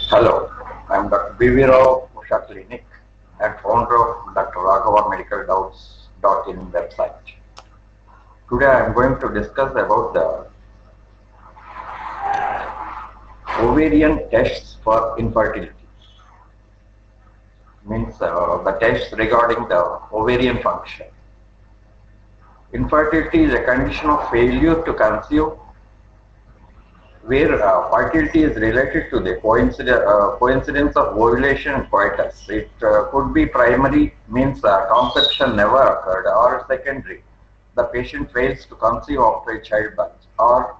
Hello, I am Dr. B.V. Rao, Usha Clinic, and founder of Dr. Raghava Medical Doubts.in website. Today I am going to discuss about the ovarian tests for infertility. Means the tests regarding the ovarian function. Infertility is a condition of failure to conceive where fertility is related to the coincidence of ovulation and coitus. It could be primary, means conception never occurred, or secondary, the patient fails to conceive after a childbirth, or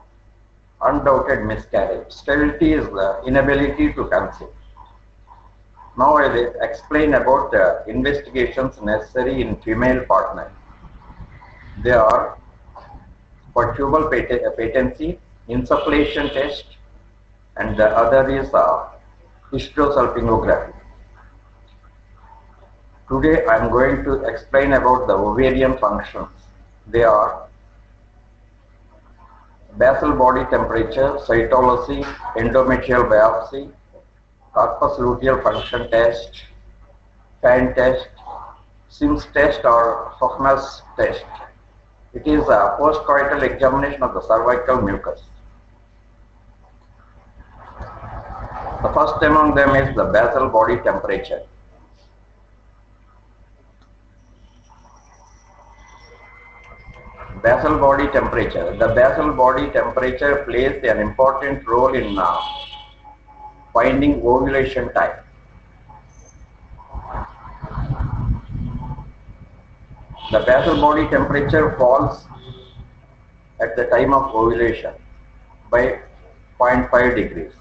undoubted miscarriage. Sterility is the inability to conceive. Now I will explain about the investigations necessary in female partner. They are for tubal patency, insufflation test, and the other is hysterosalpingography. Today I am going to explain about the ovarian functions. They are basal body temperature, cytology, endometrial biopsy, corpus luteal function test, fan test, Sims test or Hoffman's test. It is a postcoital examination of the cervical mucus. The first among them is the basal body temperature. Basal body temperature. The basal body temperature plays an important role in finding ovulation time. The basal body temperature falls at the time of ovulation by 0.5 degrees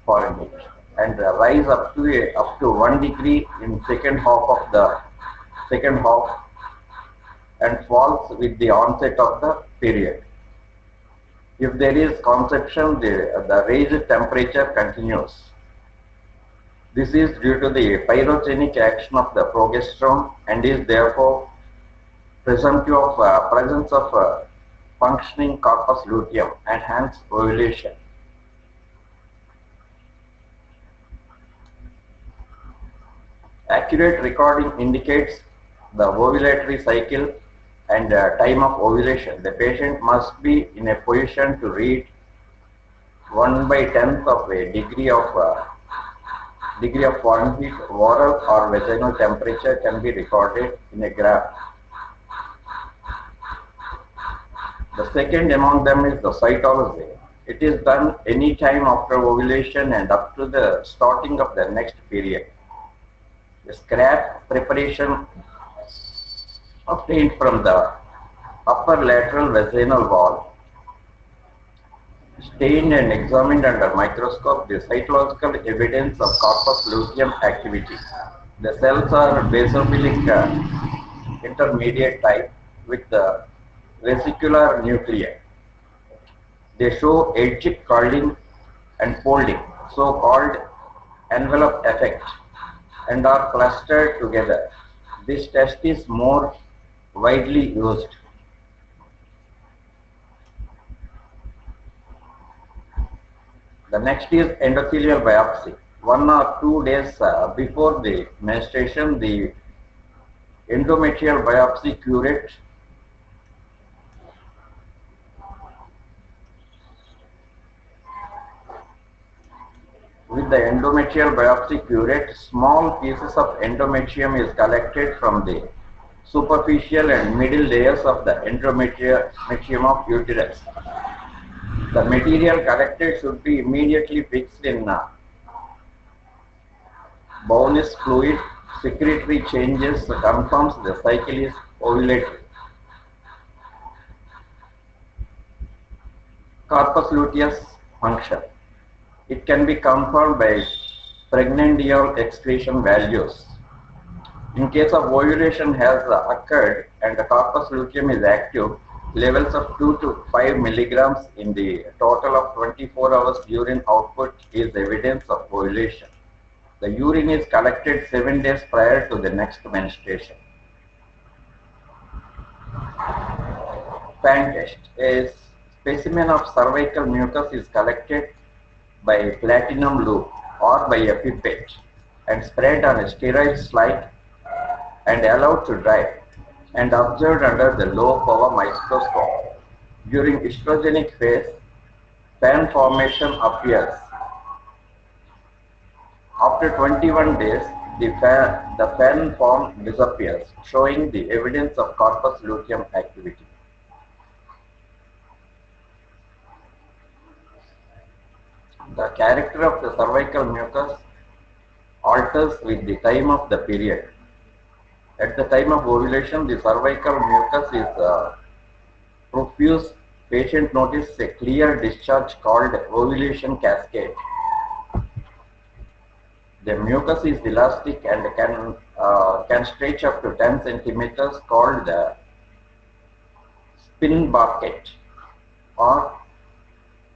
Fahrenheit and rise up to 1 degree in second half and falls with the onset of the period. If there is conception, the raised temperature continues. This is due to the pyrogenic action of the progesterone and is therefore presumptive of presence of functioning corpus luteum and hence ovulation. Accurate recording indicates the ovulatory cycle and time of ovulation. The patient must be in a position to read 1/10th of a degree of Fahrenheit. Oral or vaginal temperature can be recorded in a graph. The second among them is the cytology. It is done any time after ovulation and up to the starting of the next period. The scrap preparation obtained from the upper lateral vaginal wall, stained and examined under microscope, the cytological evidence of corpus luteum activity. The cells are basophilic intermediate type with the vesicular nuclei. They show edge curling and folding, so-called envelope effect, and are clustered together. This test is more widely used. The next is endothelial biopsy. 1 or 2 days before the menstruation, the endometrial biopsy curate with the endometrial biopsy curate, small pieces of endometrium is collected from the superficial and middle layers of the endometrium of uterus. The material collected should be immediately fixed in bowelus fluid. Secretory changes confirms the cycle is ovulatory. Corpus luteus function. It can be confirmed by pregnandial excretion values. In case of ovulation has occurred and the corpus luteum is active, levels of 2 to 5 milligrams in the total of 24 hours urine output is evidence of ovulation. The urine is collected 7 days prior to the next menstruation. Fan test. A specimen of cervical mucus is collected by platinum loop or by a pipette and spread on a sterile slide and allowed to dry and observed under the low power microscope. During estrogenic phase, fan formation appears. After 21 days, the fan form disappears, showing the evidence of corpus luteum activity. The character of the cervical mucus alters with the time of the period. At the time of ovulation, the cervical mucus is profuse. Patient notices a clear discharge called ovulation cascade. The mucus is elastic and can stretch up to 10 centimeters, called the spin bucket or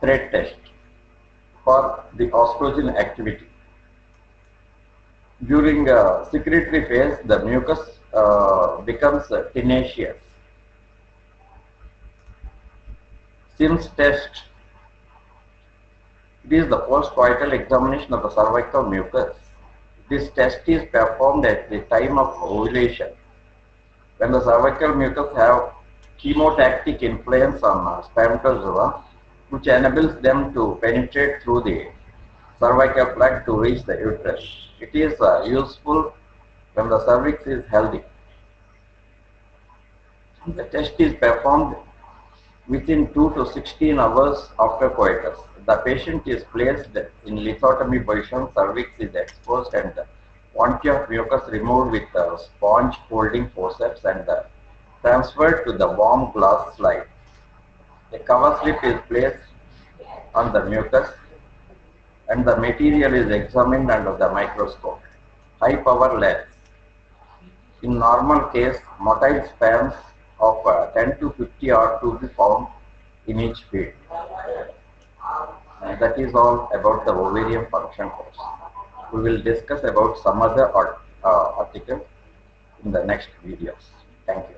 thread test for the estrogen activity. During secretory phase, the mucus becomes tenacious. Sims test. It is the post-coital examination of the cervical mucus. This test is performed at the time of ovulation, when the cervical mucus have chemotactic influence on spermatozoa, which enables them to penetrate through the cervical plug to reach the uterus. It is useful when the cervix is healthy. The test is performed within 2 to 16 hours after coitus. The patient is placed in lithotomy position, cervix is exposed and the quantity of mucus removed with a sponge folding forceps and transferred to the warm glass slide. A cover slip is placed on the mucus and the material is examined under the microscope. High power lens. In normal case, motile sperms of 10 to 50 are to be found in each feed. And that is all about the ovarian function course. We will discuss about some other articles in the next videos. Thank you.